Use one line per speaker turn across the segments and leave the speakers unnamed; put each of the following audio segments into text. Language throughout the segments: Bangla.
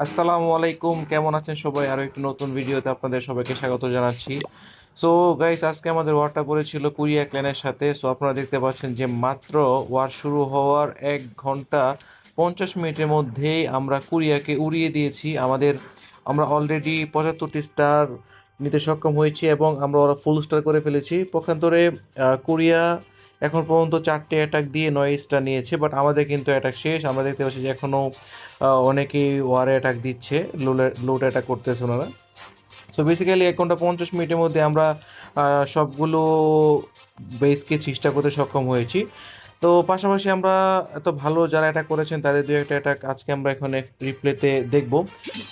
আসসালামু আলাইকুম, কেমন আছেন সবাই? আরো একটি নতুন ভিডিওতে আপনাদের সবাইকে স্বাগত জানাচ্ছি। সো গাইস, আজকে আমাদের ওয়ারটা পড়েছিল কোরিয়া ক্ল্যানের সাথে। সো আপনারা দেখতে পাচ্ছেন যে মাত্র ওয়ার শুরু হওয়ার 1 ঘন্টা 50 মিনিটের মধ্যেই আমরা কোরিয়াকে উড়িয়ে দিয়েছি। আমরা অলরেডি 75টি স্টার নিতে সক্ষম হয়েছি এবং আমরা ওরা ফুল স্টার করে ফেলেছি। পক্ষান্তরে কোরিয়া এখন পর্যন্ত 4টে অ্যাটাক দিয়ে 9 স্টার নিয়েছে, বাট আমাদের কিন্তু অ্যাটাক শেষ। আমরা দেখতে পাচ্ছি যে এখনও অনেকেই ওয়ারে অ্যাটাক দিচ্ছে, লোড অ্যাটাক করতেছে ওনারা। সো বেসিক্যালি 1 ঘন্টা 50 মিনিটের মধ্যে আমরা সবগুলো বেসকে চেষ্টা করতে সক্ষম হয়েছি। তো পাশাপাশি আমরা এত ভালো যারা অ্যাটাক করেছেন তাদের দু একটা অ্যাটাক আজকে আমরা এখানে রিপ্লেতে দেখব।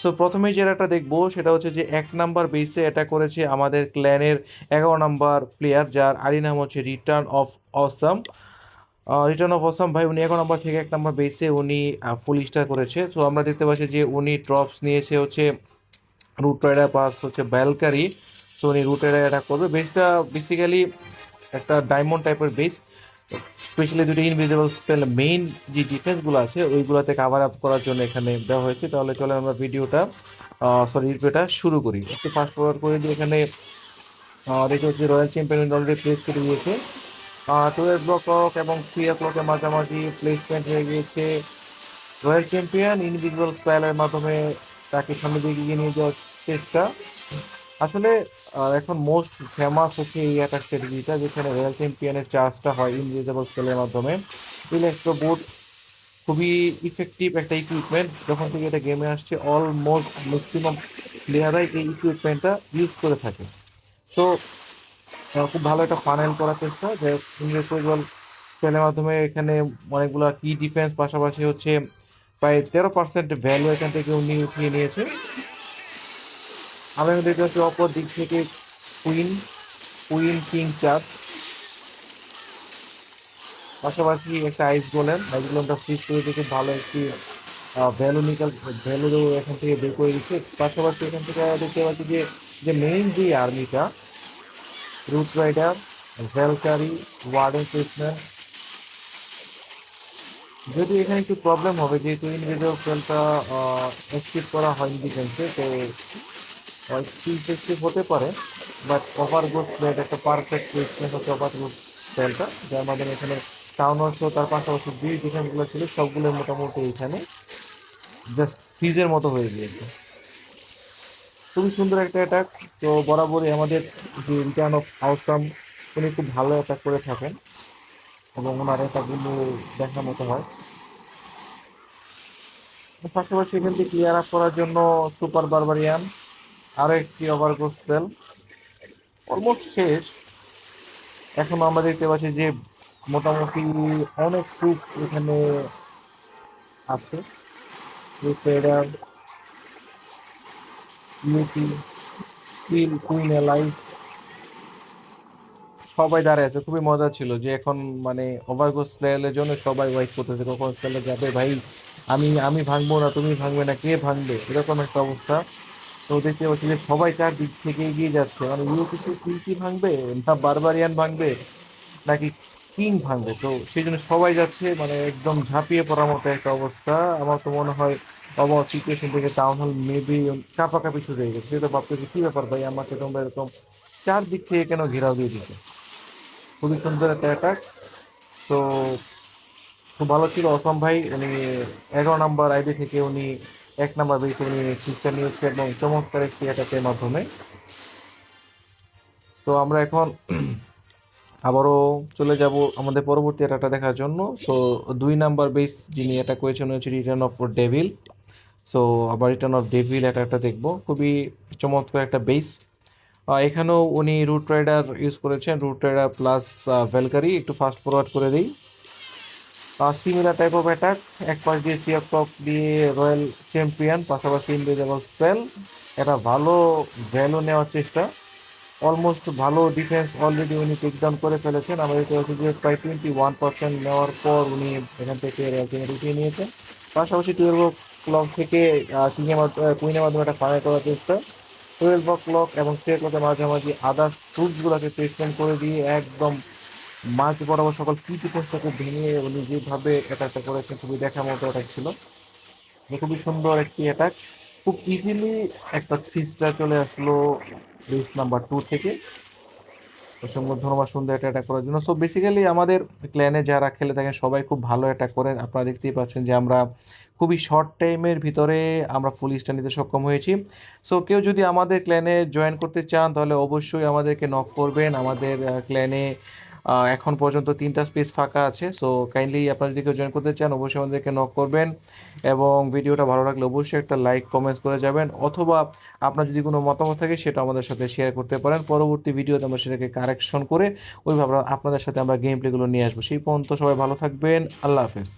সো প্রথমেই যে অ্যাটাকটা দেখবো সেটা হচ্ছে যে 1 নাম্বার বেসে অ্যাটাক করেছে আমাদের ক্ল্যানের 11 নাম্বার প্লেয়ার, যার আরি নাম হচ্ছে return of awesome. Return of awesome ভাই, উনি 11 নাম্বার থেকে 1 নাম্বার বেসে উনি ফুল স্টার করেছে। সো আমরা দেখতে পাচ্ছি যে উনি ড্রপস নিয়েছে হচ্ছে রুট রাইডার পাস হচ্ছে ব্যালকারি। সো উনি রুট রাইডার অ্যাটাক করবে। বেসটা বেসিক্যালি একটা ডায়মন্ড টাইপের বেস, স্পেশালি দুটো ইনভিজিবল স্পেল মেইন যে ডিফেন্সগুলো আছে ওইগুলোতে কাভার আপ করার জন্য এখানে দেওয়া হয়েছে। তাহলে চলে আমরা রিভিউটা শুরু করি। একটু ফাস্ট ফরওয়ার্ড করে দিই। এখানে দেখতে হচ্ছে রয়্যাল চ্যাম্পিয়ন অলরেডি প্লেস করে দিয়েছে। 12 o'clock এবং 3 o'clock-এর মাঝামাঝি প্লেসমেন্ট হয়ে গিয়েছে। রয়্যাল চ্যাম্পিয়ন ইনভিজিবল স্পেলের মাধ্যমে তাকে সামনে দিকে এগিয়ে নিয়ে যাওয়ার চেষ্টা। আসলে এখন মোস্ট ফেমাস হচ্ছে এই অ্যাটাক স্ট্র্যাটেজিটা, যেখানে রয়্যাল চ্যাম্পিয়নের চার্জটা হয় ইনভিজিবল স্পেলের মাধ্যমে। ইলেকট্রো বোট খুবই ইফেক্টিভ একটা ইকুইপমেন্ট। যখন থেকে এটা গেমে আসছে অলমোস্ট ম্যাক্সিমাম প্লেয়াররাই এই ইকুইপমেন্টটা ইউজ করে থাকে। সো খুব ভালো একটা ফানেল করার চেষ্টা, যে ইনভিজিবল স্পেলের মাধ্যমে এখানে অনেকগুলো কি ডিফেন্স, পাশাপাশি হচ্ছে প্রায় 13% ভ্যালু এখান থেকে উনি উঠিয়ে নিয়েছে। আমি এখন দেখতে পাচ্ছি অপর দিক থেকে কুইন কুইন কিং চার্জ, পাশাপাশি একটা আইস গোলেমটা ফ্রিজ করে দিয়ে খুব ভালো একটি ভ্যালু এখান থেকে বের করে দিচ্ছে। পাশাপাশি এখান থেকে দেখতে পাচ্ছি যে যে মেইন যে আর্মিটা, root rider, Valkyrie, warden placement, যদি এখানে একটু প্রবলেম হবে যেহেতু ইনভিজিবল স্পেলটা অ্যাক্টিভ করা হয়নি ডিফেন্সে, তো একটু ইফেক্টিভ হতে পারে। বাট ওভারগোস প্লেট একটা পারফেক্ট প্লেসমেন্ট হচ্ছে ওভারগোস স্পেলটা, যার মাধ্যমে এখানে টাউন শো তার পাশাপাশি যে ডিফেন্সগুলো ছিল সবগুলো মোটামুটি এখানে জাস্ট ফ্রিজের মতো হয়ে গিয়েছে। খুবই সুন্দর একটা অ্যাটাক। তো বরাবরই আমাদের যে রিটার্ন অফ আউসাম, উনি খুব ভালো অ্যাটাক করে থাকেন এবং ওনার অ্যাটাকগুলো দেখার মতো হয়। পাশাপাশি এখান থেকে ক্লিয়ার আপ করার জন্য সুপার বারবারিয়ান, আরও একটি ওভারগোস স্পেল অলমোস্ট শেষ। এখন আমরা দেখতে পাচ্ছি যে মোটামুটি অনেক ট্রুপ এখানে আছে। Trader, UP, steel, queen alive সবাই দাঁড়িয়ে আছে। খুবই মজা ছিল যে এখন মানে ওভারগো স্পেলের জন্য সবাই ওয়েট করতেছে কখন স্পেলে যাবে ভাই। আমি আমি ভাঙবো না, তুমি ভাঙবে না, কে ভাঙবে, এরকম একটা অবস্থা। তো দেখতে পাচ্ছি যে সবাই চারদিক থেকে এগিয়ে যাচ্ছে, মানে ইউপি কি ভাঙবে, না বারবারিয়ান ভাঙবে, নাকি কিং ভাঙবে। তো সেই জন্য সবাই যাচ্ছে, মানে একদম ঝাঁপিয়ে পড়ার মতো একটা অবস্থা। আমার তো মনে হয় অবাক সিচুয়েশন থেকে টাউন হল মেবি কাঁপাকাঁপি শুরু হয়ে গেছে। সে তো ভাবতেছি কি ব্যাপার ভাই, আমাকে তোমরা এরকম চারদিক থেকে কেন ঘেরাও দিয়ে দিছে। খুবই সুন্দর একটা অ্যাটাক। তো খুব ভালো ছিল অসম ভাই, উনি 11 নাম্বার আইডি থেকে উনি 1 নাম্বার বেসে উনি সিস্টেম নিয়েছে এবং চমৎকার একটি অ্যাটাকের মাধ্যমে। তো আমরা এখন আবারও চলে যাব আমাদের পরবর্তী অ্যাটাকটা দেখার জন্য। সো 2 নাম্বার বেস যিনি অ্যাটাক করেছেন উনি হচ্ছে রিটার্ন অফ ডেভিল। সো আবার রিটার্ন অফ ডেভিল অ্যাটাকটা দেখবো, খুবই চমৎকার একটা বেস। এখানেও উনি রুট রাইডার ইউজ করেছেন, রুট রাইডার প্লাস ভ্যালকারি। একটু ফাস্ট ফরওয়ার্ড করে দিই। সিমিলার টাইপ অফ অ্যাটাক, এক পাশ দিয়ে সিয়াক্লক দিয়ে রয়্যাল চ্যাম্পিয়ন, পাশাপাশি ইনভিজিবল স্পেল, একটা ভালো ভ্যালু নেওয়ার চেষ্টা। অলমোস্ট ভালো ডিফেন্স অলরেডি উনি টেক ডাউন করে ফেলেছেন। আমরা দেখতে পাচ্ছি যে প্রায় 21% নেওয়ার পর উনি এখান থেকে রয়্যাল চ্যাম্পিয়ন উঠিয়ে নিয়েছেন। পাশাপাশি 12 ক্লক থেকে কুইনের মাধ্যমে একটা ফায়ার করার চেষ্টা। 12 ক্লক এবং 3 ক্লকের মাঝামাঝি আদার্স ট্রুপসগুলোকে প্লেসমেন্ট করে দিয়ে একদম মাঝ বরাবর সকল কি ডিফেন্সটাকে ভেঙে উনি যেভাবে অ্যাটাকটা করেছেন খুবই দেখার মতো অ্যাটাক ছিল। খুবই সুন্দর একটি অ্যাটাক, খুব ইজিলি একটা 3 স্টার চলে আসলো বেস নাম্বার 2 থেকে। অসংখ্য ধন্যবাদ সুন্দর একটা অ্যাটাক করার জন্য। সো বেসিক্যালি আমাদের ক্ল্যানে যারা খেলে থাকেন সবাই খুব ভালো অ্যাটাক করেন। আপনারা দেখতেই পাচ্ছেন যে আমরা খুবই শর্ট টাইমের ভিতরে আমরা ফুল স্টার নিতে সক্ষম হয়েছি। সো কেউ যদি আমাদের ক্ল্যানে জয়েন করতে চান তাহলে অবশ্যই আমাদেরকে নক করবেন। আমাদের ক্ল্যানে এখন পর্যন্ত 3টা স্পেস ফাঁকা আছে। সো কাইন্ডলি আপনারা যদি কেউ জয়েন করতে চান অবশ্যই আমাদেরকে নক করবেন, এবং ভিডিওটা ভালো লাগলে অবশ্যই একটা লাইক কমেন্টস করে যাবেন, অথবা আপনার যদি কোনো মতামত থাকে সেটা আমাদের সাথে শেয়ার করতে পারেন। পরবর্তী ভিডিওতে আমরা সেটাকে কারেকশন করে ওইভাবে আপনাদের সাথে আমরা গেম প্লেগুলো নিয়ে আসবো। সেই পর্যন্ত সবাই ভালো থাকবেন। আল্লাহ হাফেজ।